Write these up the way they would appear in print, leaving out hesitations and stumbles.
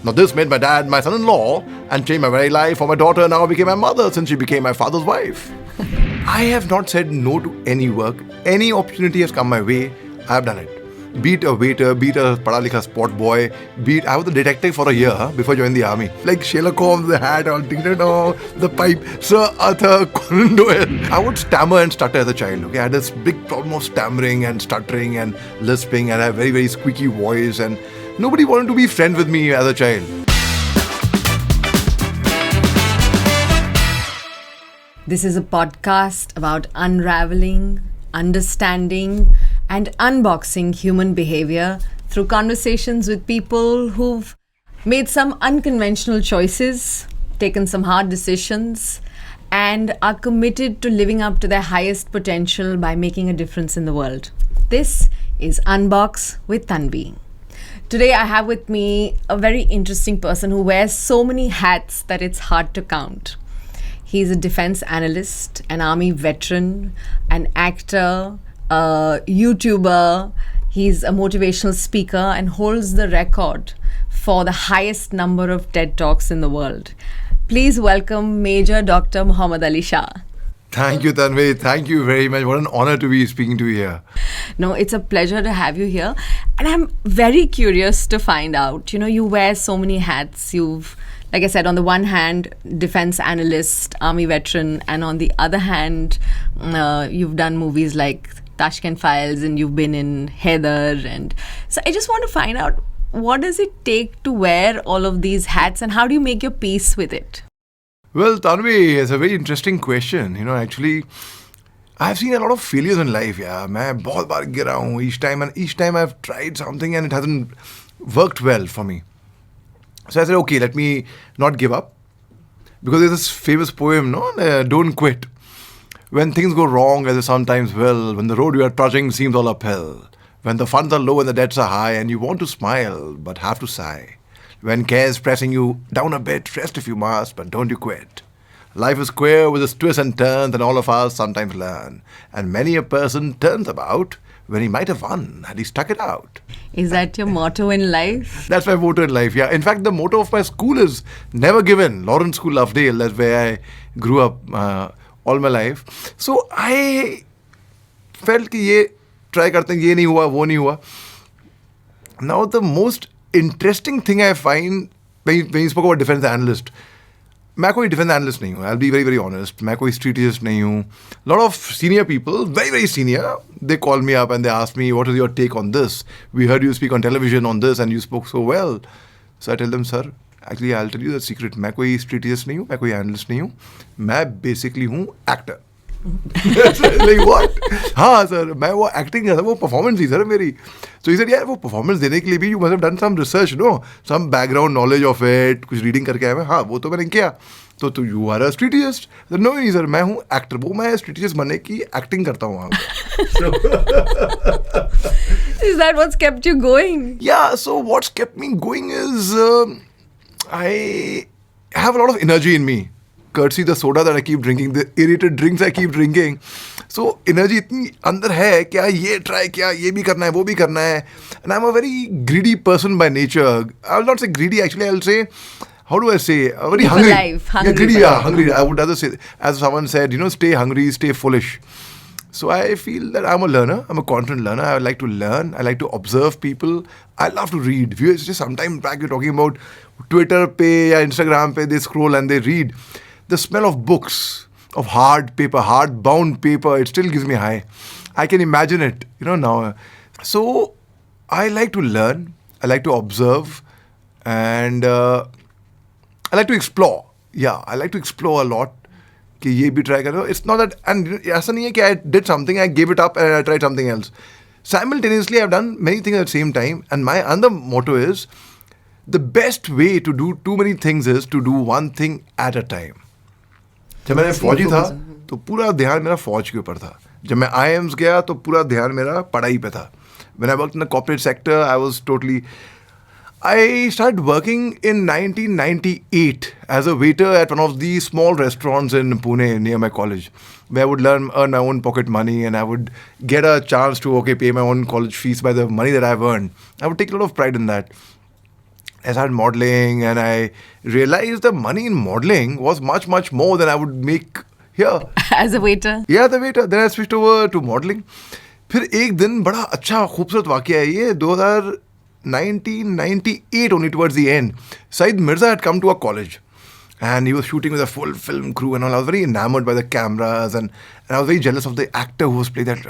Now this made my dad my son-in-law and changed my very life, for my daughter now became my mother since she became my father's wife. I have not said no to any work. Any opportunity has come my way, I have done it. Be it a waiter, be it a pada likha sport boy, be it I was a detective for a year before joining the army. Like Sherlock Holmes, the hat on, the pipe, Sir Arthur Conan Doyle. I would stammer and stutter as a child. Okay, I had this big problem of stammering and stuttering and lisping, and I had a very, very squeaky voice, and nobody wanted to be friends with me as a child. This is a podcast about unraveling, understanding, and unboxing human behaviour through conversations with people who've made some unconventional choices, taken some hard decisions, and are committed to living up to their highest potential by making a difference in the world. This is Unbox with Tunvey. Today I have with me a very interesting person who wears so many hats that it's hard to count. He's a defense analyst, an army veteran, an actor, a YouTuber. He's a motivational speaker and holds the record for the highest number of TED Talks in the world. Please welcome Major Dr. Mohommed Ali Shah. Thank you, Tunvey. Thank you very much. What an honor to be speaking to you here. No, it's a pleasure to have you here. And I'm very curious to find out, you wear so many hats. You've, like I said, on the one hand, defense analyst, army veteran, and on the other hand, you've done movies like Tashkent Files, and you've been in Heather. And so I just want to find out, what does it take to wear all of these hats, and how do you make your peace with it? Well, Tanvi, it's a very interesting question. Actually, I've seen a lot of failures in life. Yeah, मैं बहुत बार गिरा हूँ each time I've tried something and it hasn't worked well for me. So I said, okay, let me not give up, because there's this famous poem, don't quit. When things go wrong, as they sometimes will, when the road you are trudging seems all uphill, when the funds are low and the debts are high, and you want to smile but have to sigh. When care's pressing you down a bit, rest if you must, but don't you quit. Life is queer with its twists and turns, and all of us sometimes learn. And many a person turns about when he might have won had he stuck it out. Is that your motto in life? That's my motto in life, yeah. In fact, the motto of my school is never give in. Lawrence School, Lovedale, that's where I grew up all my life. So I felt कि ये try करते हैं, ये नहीं हुआ, वो नहीं हुआ. Now the most interesting thing I find when you spoke about defense analyst, मैं कोई defense analyst नहीं हूँ. I'll be very, very honest. मैं कोई strategist नहीं हूँ. A lot of senior people, very, very senior, they call me up and they ask me, what is your take on this? We heard you speak on television on this and you spoke so well. So I tell them, sir, actually I'll tell you the secret. मैं कोई strategist नहीं हूँ, मैं कोई analyst नहीं हूँ. मैं basically हूँ actor. Like what? हाँ sir, मैं वो acting करता, वो performance थी sir मेरी. So he said, yeah, वो performance देने के लिए भी you must have done some research, some background knowledge of it, कुछ reading करके आया मैं. हाँ, वो तो मैंने किया. तो you are a strategist. So, no, नहीं sir, मैं हूँ actor. वो मैं strategist बनने की acting करता हूँ वहाँ. So is that what's kept you going? Yeah, so what's kept me going is I have a lot of energy in me. Courtesy the soda that I keep drinking, the aerated drinks I keep drinking. So energy इतनी अंदर है, क्या ये try, क्या ये भी करना है, वो भी करना है. And I'm a very greedy person by nature. I'll not say greedy, actually I'll say, how do I say, very hungry. Hungry. Yeah, greedy, yeah, hungry. I would rather say, as someone said, stay hungry, stay foolish. So I feel that I'm a learner. I'm a content learner. I like to learn. I like to observe people. I love to read. Viewers, just sometime back you're talking about Twitter pe or Instagram pe, they scroll and they read. The smell of books, of hard paper, hard-bound paper, it still gives me high. I can imagine it, now. So I like to learn. I like to observe. And I like to explore. Yeah, I like to explore a lot. कि ये भी try करो. It's not that, and ऐसा नहीं है कि I did something, I gave it up and I tried something else. Simultaneously, I've done many things at the same time. And my other motto is, the best way to do too many things is to do one thing at a time. जब मैं फौजी था तो पूरा ध्यान मेरा फौज के ऊपर था. जब मैं IIMs गया तो पूरा ध्यान मेरा पढ़ाई पे था. When I worked in the corporate sector, I started working in 1998 as a waiter at one of the small restaurants in Pune near my college, where I would earn my own pocket money, and I would get a chance to pay my own college fees by the money that I've earned. I would take a lot of pride in that. I started modeling, and I realized the money in modeling was much, much more than I would make here. As a waiter? Yeah, the waiter. Then I switched over to modeling. फिर एक दिन बड़ा अच्छा खूबसूरत वाकया है ये 1998 only towards the end. Saeed Mirza had come to our college and he was shooting with a full film crew and all. I was very enamored by the cameras and I was very jealous of the actor who was playing that.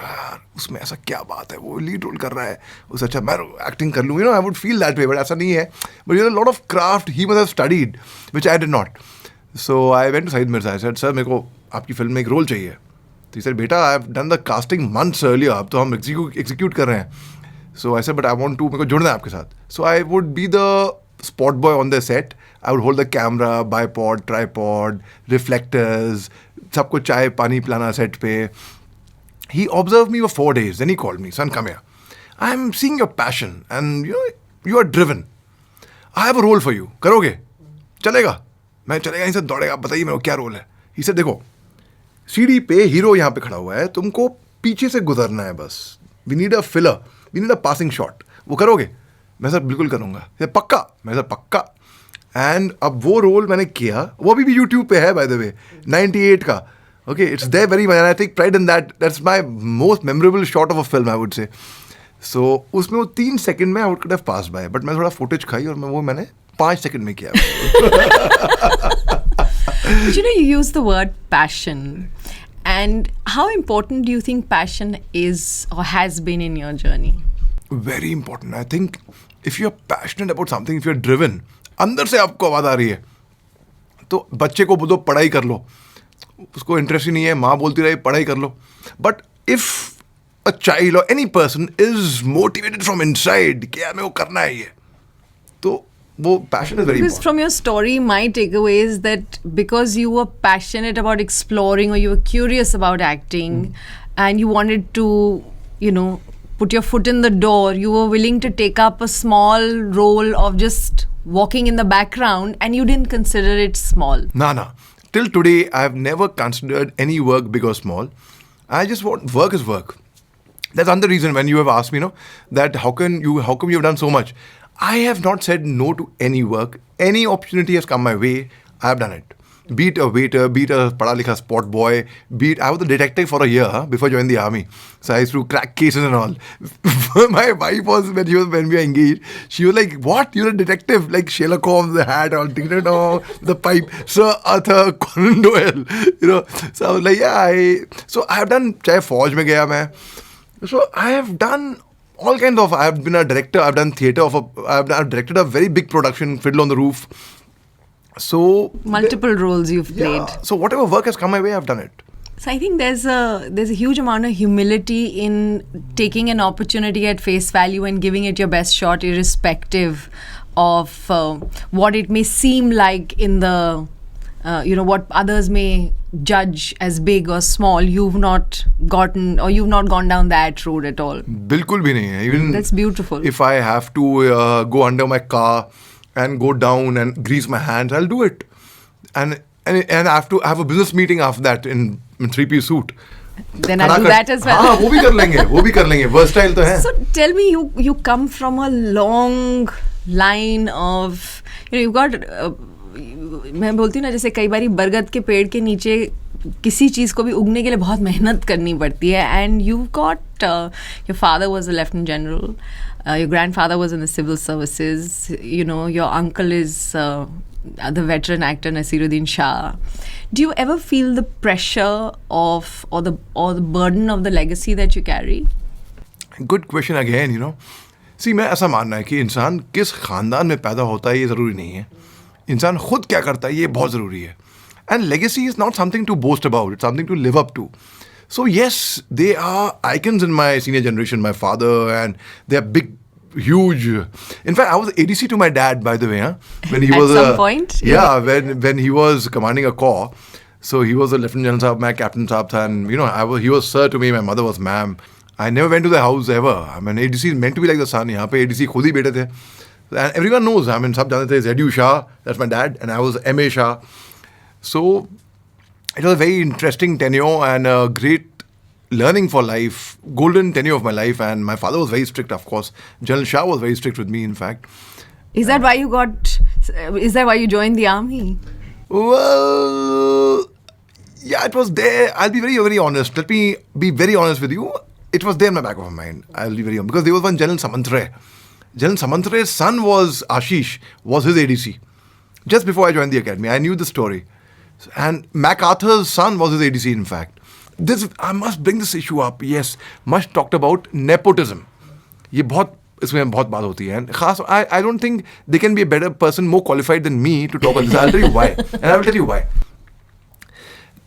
उसमें ऐसा क्या बात है वो lead role कर रहा है उससे अच्छा मैं एक्टिंग कर लूँ. You know, I would feel that way, but ऐसा नहीं है. But you know, a lot of craft he must have studied, which I did not. So I went to Saeed Mirza. I said, sir, मेरे को आपकी film में एक role चाहिए. तो he said, बेटा, I have done the casting months earlier. अब तो हम execute कर रहे हैं. So I said, but I want to, मेरे को जुड़ना है आपके साथ. So I would be the spot boy on the set. I would hold the camera, bipod, tripod, reflectors, सबको चाय पानी पिलाना set पे. He observed me for 4 days. Then he called me, son, come here. I am seeing your passion and you are driven. I have a role for you. करोगे? चलेगा? मैं चलेगा नहीं सर दौड़ेगा. बताइए मेरे को क्या रोल है? He said, देखो सीढ़ी पे हीरो यहाँ पे खड़ा हुआ है तुमको पीछे से गुजरना है बस. We need a filler, we need a passing shot. वो करोगे? मैं सर बिल्कुल करूँगा. पक्का? मैं सर पक्का. एंड अब वो रोल मैंने किया. वो अभी भी यूट्यूब पे है बाय द वे 98 का. Okay it's there very much and I take pride in that. That's my most memorable shot of a film I would say. So उसमें वो 3 सेकंड में I would could have pass by but मैं थोड़ा footage खाई और मैंने 5 second में किया. But you know, you use the word passion. And how important do you think passion is or has been in your journey? Very important. I think if you're passionate about something, if you're driven, अंदर से आपको आवाज़ आ रही है तो बच्चे को बोलो पढ़ाई कर लो. उसको इंटरेस्ट ही नहीं है माँ बोलती रही पढ़ाई कर लो. बट इफ अ चाइल्ड और any person is motivated from inside कि यार मेरे को करना है ये तो वो passion is very Because important. from your story, my takeaway is that because you were passionate about exploring or you were curious about acting and you wanted to, you know, put your foot in the door, you were willing to take up a small role of just walking in the background and you didn't consider it small. Nah. Till today, I have never considered any work big or small. I just want work is work. That's another reason when you have asked me, that how come you have done so much. I have not said no to any work. Any opportunity has come my way, I have done it. Be it a waiter, be it a pada likha spot boy, be it, I was a detective for a year before joining the army. So I used to crack cases and all. My wife was, when we were engaged, she was like, what? You're a detective? Like Sherlock Holmes, the hat, all, the pipe, Sir Arthur Conan Doyle, So I was like, yeah, so I have done, chahe Fauj mein gaya main. So I have done all kinds of, I've been a director, I've done theatre, I've directed a very big production, Fiddle on the Roof. So Multiple roles you've played. Yeah, so whatever work has come my way, I've done it. So I think there's a huge amount of humility in taking an opportunity at face value and giving it your best shot, irrespective of what it may seem like in the, what others may judge as big or small. You've not gone down that road at all. बिल्कुल भी नहीं है. Even that's beautiful. If I have to go under my car and go down and grease my hands, I'll do it. And I have to have a business meeting after that in 3-piece suit. Then I'll do that as well. हाँ वो भी कर लेंगे. Versatile तो है. So tell me, you come from a long line of, you've got मैं बोलती हूँ ना जैसे कई बारी बरगद के पेड़ के नीचे किसी चीज़ को भी उगने के लिए बहुत मेहनत करनी पड़ती है. And you got your father was a lieutenant general, your grandfather was in the civil services, your uncle is the veteran actor Naseeruddin Shah. Do you ever feel the pressure of or the burden of the legacy that you carry? Good question again, See, मैं ऐसा मानना है कि इंसान किस खानदान में पैदा होता है ये ज़रूरी नहीं है. इंसान खुद क्या करता है ये बहुत ज़रूरी है. And legacy is not something to boast about. It's something to live up to. So yes, they are icons in my senior generation, my father, and they are big, huge. In fact, I was ADC to my dad, by the way. When he was at some point? Yeah, when he was commanding a corps. So he was a lieutenant general sahab, my captain sahab tha, and he was sir to me, my mother was ma'am. I never went to the house ever. I mean, ADC is meant to be like the son. यहाँ पे ADC खुद ही बेटे थे. And everyone knows. I mean, सब जानते थे. ZU Shah, that's my dad, and I was MA Shah. So it was a very interesting tenure and a great learning for life, golden tenure of my life. And my father was very strict, of course. General Shah was very strict with me, in fact. Is that why you got? Is that why you joined the army? Well, yeah, it was there. I'll be very, very honest. Let me be very honest with you. It was there in my back of my mind. I'll be very honest. Because there was one General Samantre. General Samantre's son was Ashish, was his ADC. Just before I joined the academy, I knew the story. And MacArthur's son was his ADC, in fact. I must bring this issue up. Yes, much talked about nepotism. ये बहुत इसमें बहुत बात होती है. खास, I don't think they can be a better person, more qualified than me to talk about this. I'll tell you why. And I will tell you why.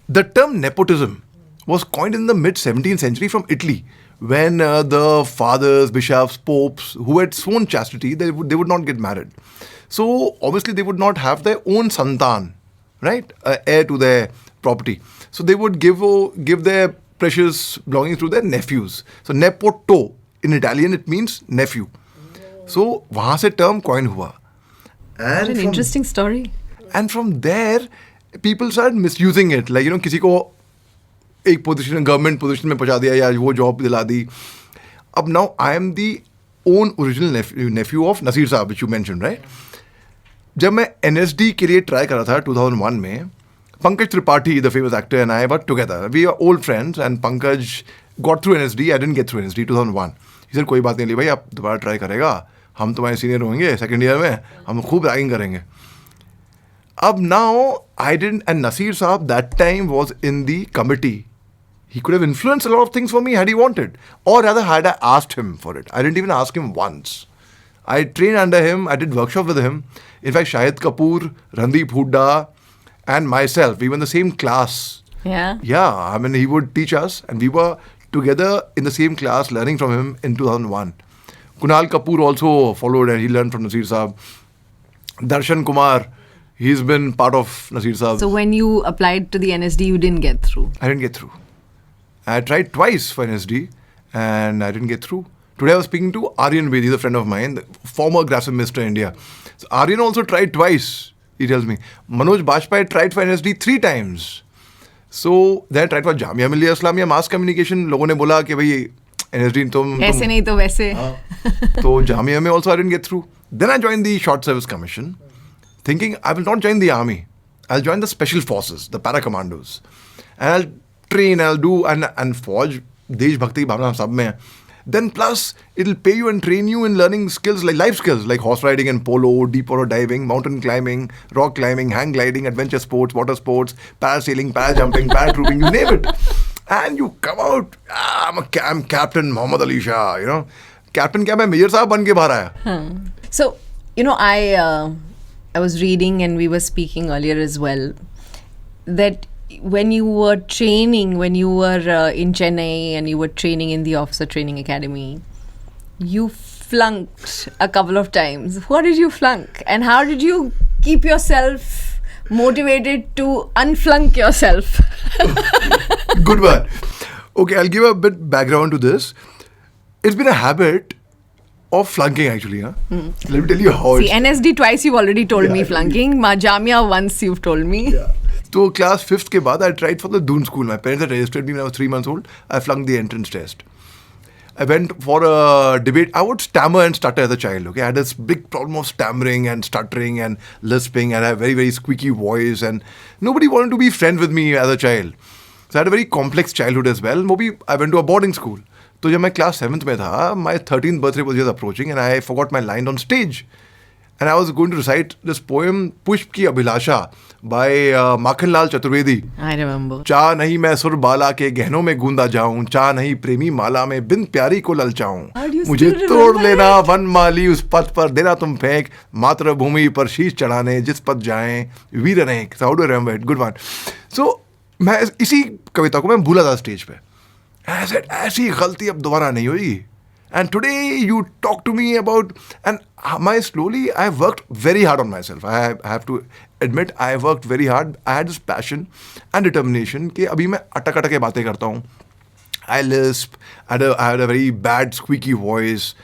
The term nepotism was coined in the mid-17th century from Italy, when the fathers, bishops, popes who had sworn chastity, they would not get married. So obviously they would not have their own santan, right? Heir to their property. So they would give their precious belongings to their nephews. So nepoto in Italian it means nephew. So वहाँ से term coin हुआ. What an interesting story. And from there, people started misusing it. Like, किसी को एक position, government position में पहुंचा दिया या वो जॉब दिला दी. अब now I am the own original nephew of Naseer Sahab, which you mention, right. जब मैं NSD के लिए ट्राई कर रहा था 2001 में, Pankaj Tripathi, the famous actor, and I were together. We are old friends and Pankaj got through NSD. I didn't get through NSD 2001. Sir कोई बात नहीं ली भाई, आप दोबारा ट्राई करेगा, हम तुम्हारे सीनियर होंगे सेकेंड ईयर में, हम खूब रैगिंग करेंगे. अब now I didn't, and Naseer sahab that time was in the committee. He could have influenced a lot of things for me had he wanted. Or rather, had I asked him for it. I didn't even ask him once. I trained under him. I did workshop with him. In fact, Shahid Kapoor, Randeep Hooda, and myself, we were in the same class. Yeah? Yeah. I mean, he would teach us. And we were together in the same class learning from him in 2001. Kunal Kapoor also followed and he learned from Naseer Saab. Darshan Kumar, he's been part of Naseer Saab. So when you applied to the NSD, you didn't get through? I didn't get through. I tried twice for NSD and I didn't get through. Today I was speaking to Aryan Bedi, a friend of mine, the former Grassam Minister India. So Aryan also tried twice, he tells me. Manoj Bajpayee tried for NSD 3 times. So then I tried for Jamia Millia Islamia Mass Communication. लोगों ने बोला कि भाई NSD तुम ऐसे नहीं तो वैसे. तो Jamia में also I didn't get through. Then I joined the Short Service Commission, thinking I will not join the army. I'll join the Special Forces, the Para Commandos. And I'll train, I'll do, and forge देश भक्ति की भावना सब में है. Then plus it'll pay you and train you in learning skills like life skills like horse riding and polo, deep water diving, mountain climbing, rock climbing, hang gliding, adventure sports, water sports, parasailing, parajumping, paratrooping, you name it. And you come out, I'm Captain Mohommed Ali Shah, Captain क्या मैं major साहब बन के बाहर आया. So, I was reading and we were speaking earlier as well that when you were training, when you were in Chennai and you were training in the Officer Training Academy, you flunked a couple of times. What did you flunk? And how did you keep yourself motivated to unflunk yourself? Good one. Okay, I'll give a bit background to this. It's been a habit of flunking actually. Let me tell you how. See, NSD twice you've already told me flunking. Jamia once you've told me. Yeah. So class 5th के बाद I tried for the Doon school. My parents had registered me when I was 3 months old. I flunked the entrance test. I went for a debate. I would stammer and stutter as a child. Okay, I had this big problem of stammering and stuttering and lisping, and I had a very, very squeaky voice, and nobody wanted to be friends with me as a child. So I had a very complex childhood as well. Maybe I went to a boarding school. So जब मैं class 7th में था, my 13th birthday was just approaching, and I forgot my line on stage. And I was going to recite this poem, Pushp Ki Abhilasha, by Makhanlal Chaturvedi. I remember. चाह नहीं मैं सुर बाला के गहनों में गूंदा जाऊं, चाह नहीं प्रेमी माला में बिन प्यारी को ललचाऊं, मुझे तोड़ लेना वन माली उस पथ पर देना तुम फेंक, मातृभूमि पर शीश चढ़ाने जिस पथ जाएं वीर अनेक. So how do I remember it? Good one. So मैं इसी कविता को मैं भूला था स्टेज पे. I said ऐसी गलती अब दोबारा नहीं होगी. And today you talk to me about, and I worked very hard on myself. I have to admit, I worked very hard. I had this passion and determination कि अभी मैं अटक के बातें करता हूँ. I lisp, I had a very bad squeaky voice,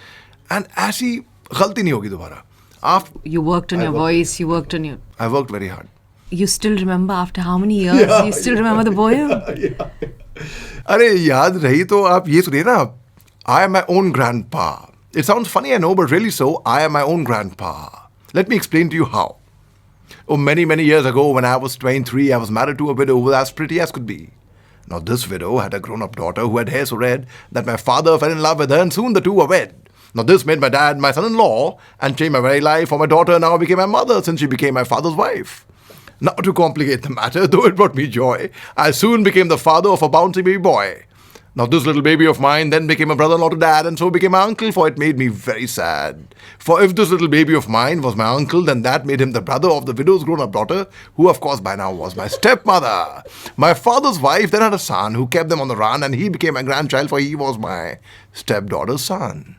and ऐसी गलती नहीं होगी दोबारा. You worked on your voice, you worked on your... I worked very hard. You still remember after how many years? Yeah, you still remember the poem? अरे याद रही तो आप ये सुनिए ना. I am my own grandpa. It sounds funny, I know, but really so. I am my own grandpa. Let me explain to you how. Oh, many, many years ago, when I was 23, I was married to a widow who was as pretty as could be. Now, this widow had a grown-up daughter who had hair so red that my father fell in love with her, and soon the two were wed. Now, this made my dad my son-in-law and changed my very life, for my daughter now became my mother since she became my father's wife. Now, to complicate the matter, though it brought me joy, I soon became the father of a bouncy baby boy. Now, this little baby of mine then became a brother-in-law to dad, and so became my uncle, for it made me very sad. For if this little baby of mine was my uncle, then that made him the brother of the widow's grown-up daughter, who of course by now was my stepmother. My father's wife then had a son who kept them on the run, and he became my grandchild, for he was my stepdaughter's son.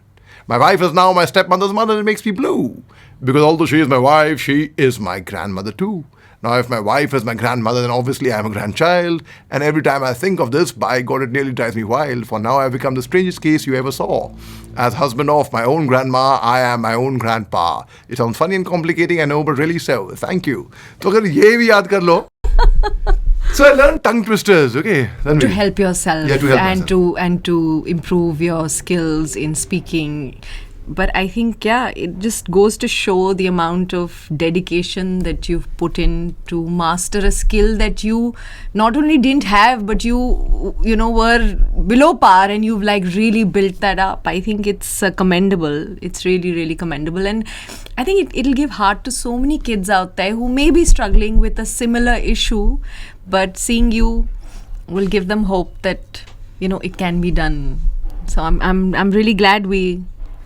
My wife is now my stepmother's mother, and it makes me blue. Because although she is my wife, she is my grandmother too. Now, if my wife is my grandmother, then obviously I am a grandchild. And every time I think of this, by God, it nearly drives me wild. For now I have become the strangest case you ever saw. As husband of my own grandma, I am my own grandpa. It sounds funny and complicating, I know, but really so. Thank you. So, agar ye bhi yaad kar lo. So I learned tongue twisters, okay? To help yourself, Yeah, to help and myself. to improve your skills in speaking. But I think, yeah, it just goes to show the amount of dedication that you've put in to master a skill that you not only didn't have, but you were below par, and you've like really built that up. I think it's commendable. It's really, really commendable. And I think it'll give heart to so many kids out there who may be struggling with a similar issue, but seeing you will give them hope that, it can be done. So I'm really glad we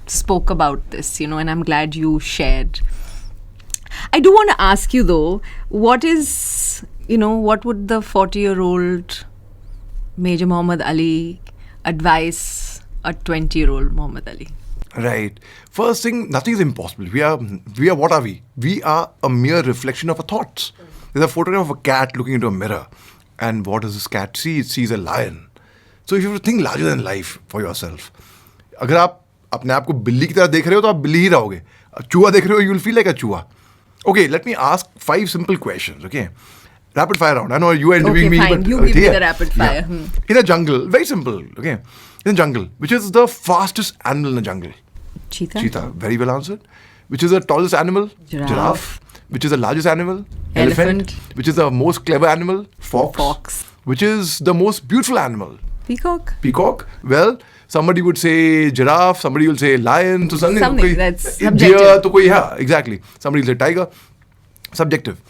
spoke about this, and I'm glad you shared. I do want to ask you though, what would the 40-year-old Major Mohommed Ali advise a 20-year-old Mohommed Ali? Right. First thing, nothing is impossible. We are what are we? We are a mere reflection of our thoughts. There's a photograph of a cat looking into a mirror. And what does this cat see? It sees a lion. So if you think larger than life for yourself, अगर आप अपने आप को बिल्ली की तरह देख रहे हो तो आप बिल्ली ही रहोगे. चूहा देख रहे हो, you will feel like a चूहा. Okay, let me ask 5 simple questions, okay? Rapid fire round. I know you are interviewing me. Fine. But, You give me the rapid fire. Yeah. In a jungle, very simple, okay? In a jungle, which is the fastest animal in the jungle? Cheetah. Cheetah, very well answered. Which is the tallest animal? Giraffe. Which is the largest animal? Elephant. Which is the most clever animal? Fox. Which is the most beautiful animal? Peacock. Well, somebody would say giraffe, somebody will say lion, so something that's subjective. Deer, to koi, yeah, exactly. Somebody will say tiger. Subjective.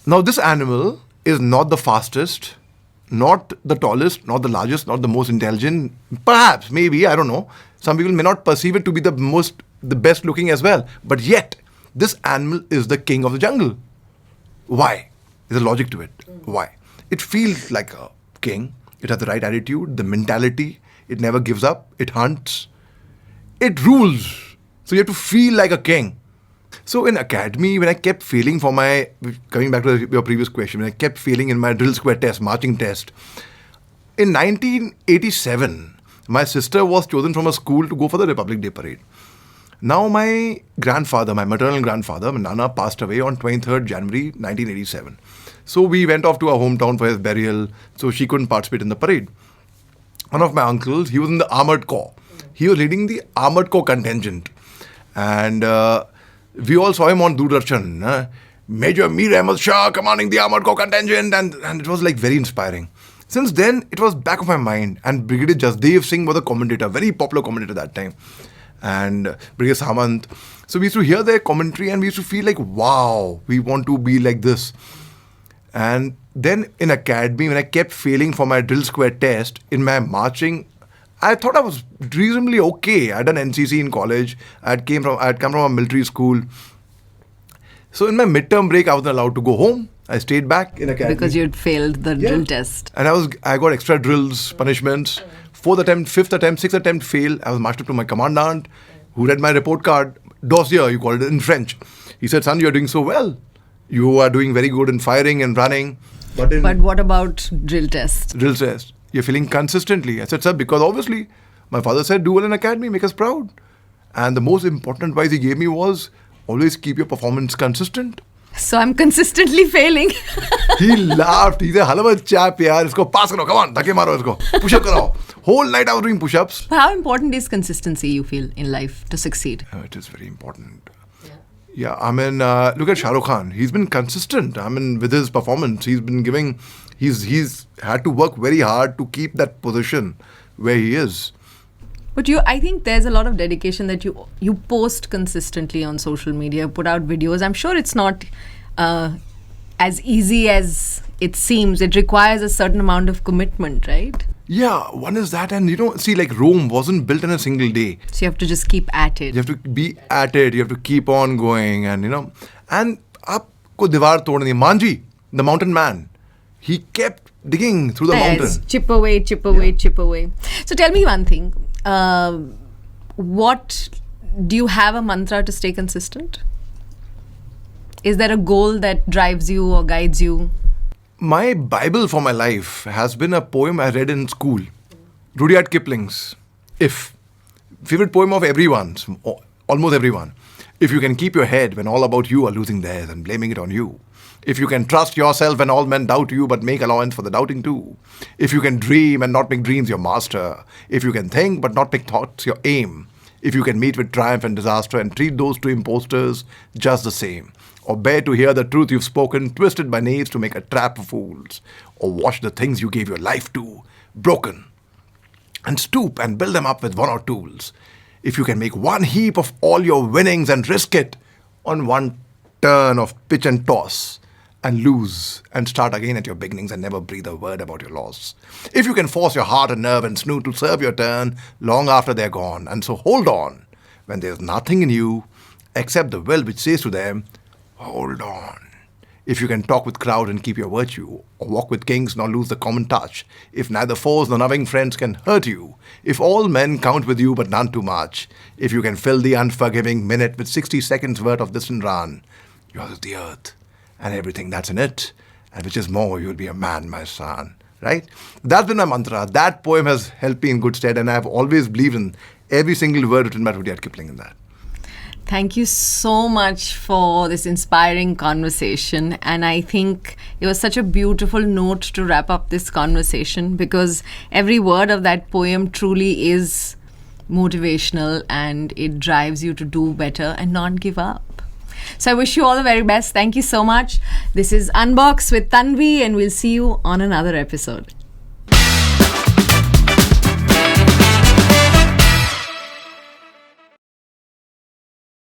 Now, this animal is not the fastest, not the tallest, not the largest, not the most intelligent. Perhaps, maybe, I don't know. Some people may not perceive it to be the best looking as well. But yet, this animal is the king of the jungle. Why? There's a logic to it. Why? It feels like a king. It has the right attitude, the mentality. It never gives up. It hunts. It rules. So you have to feel like a king. So in academy, when I kept failing for coming back to your previous question, when I kept failing in my drill square test, marching test, in 1987, my sister was chosen from a school to go for the Republic Day parade. Now my grandfather, my maternal grandfather, my Nana, passed away on 23rd January 1987. So we went off to our hometown for his burial, so she couldn't participate in the parade. One of my uncles, he was in the Armored Corps. He was leading the Armored Corps contingent. And we all saw him on Doordarshan. Major Mir Ahmad Shah commanding the Armored Corps contingent. And it was like very inspiring. Since then, it was back of my mind. And Brigadier Jasdev Singh was a commentator, very popular commentator that time. And Brigadier Samant. So we used to hear their commentary and we used to feel like, wow, we want to be like this. And then in academy, when I kept failing for my drill square test, in my marching, I thought I was reasonably okay. I had done NCC in college. I had come from a military school. So in my midterm break, I wasn't allowed to go home. I stayed back in academy. Because you'd failed the drill test. And I got extra drills, punishments. 4th attempt, 5th attempt, 6th attempt, fail. I was marched up to my commandant, who read my report card. Dossier, you called it in French. He said, son, you're doing so well. You are doing very good in firing and running. But what about drill test? Drill test. You're feeling consistently. I said, sir, because obviously my father said, do well in academy, make us proud. And the most important advice he gave me was, always keep your performance consistent. So I'm consistently failing. He laughed. He said, halwa chap yaar, isko pass karo, come on, dhake maro isko, push up karo. Whole night I was doing push-ups. How important is consistency, you feel, in life to succeed? It is very important. Yeah, I mean, look at Shah Rukh Khan. He's been consistent. I mean, with his performance, he's been giving. He's had to work very hard to keep that position where he is. But I think there's a lot of dedication that you post consistently on social media, put out videos. I'm sure it's not as easy as it seems. It requires a certain amount of commitment, right? Yeah, one is that, and see, like Rome wasn't built in a single day. So you have to just keep at it. You have to be at it. You have to keep on going, and and aapko diwar todni. Manji, the mountain man, he kept digging through the mountain. Chip away, chip away, chip away. So tell me one thing. What do you have a mantra to stay consistent? Is there a goal that drives you or guides you? My Bible for my life has been a poem I read in school. Rudyard Kipling's If. Favorite poem of everyone's, almost everyone. If you can keep your head when all about you are losing theirs and blaming it on you. If you can trust yourself when all men doubt you but make allowance for the doubting too. If you can dream and not make dreams your master. If you can think but not make thoughts your aim. If you can meet with triumph and disaster and treat those two impostors just the same. Or bear to hear the truth you've spoken, twisted by knaves to make a trap of fools. Or watch the things you gave your life to, broken. And stoop and build them up with one or tools. If you can make one heap of all your winnings and risk it on one turn of pitch and toss. And lose and start again at your beginnings and never breathe a word about your loss. If you can force your heart and nerve and snoot to serve your turn long after they're gone. And so hold on when there's nothing in you except the will which says to them, hold on. If you can talk with crowd and keep your virtue, or walk with kings nor lose the common touch, if neither foes nor loving friends can hurt you, if all men count with you but none too much, if you can fill the unforgiving minute with 60 seconds worth of distant run, yours is the earth and everything that's in it, and which is more, you'll be a man, my son. Right? That's been my mantra. That poem has helped me in good stead, and I've always believed in every single word written by Rudyard Kipling in that. Thank you so much for this inspiring conversation. And I think it was such a beautiful note to wrap up this conversation, because every word of that poem truly is motivational and it drives you to do better and not give up. So I wish you all the very best. Thank you so much. This is Unbox with Tunvey, and we'll see you on another episode.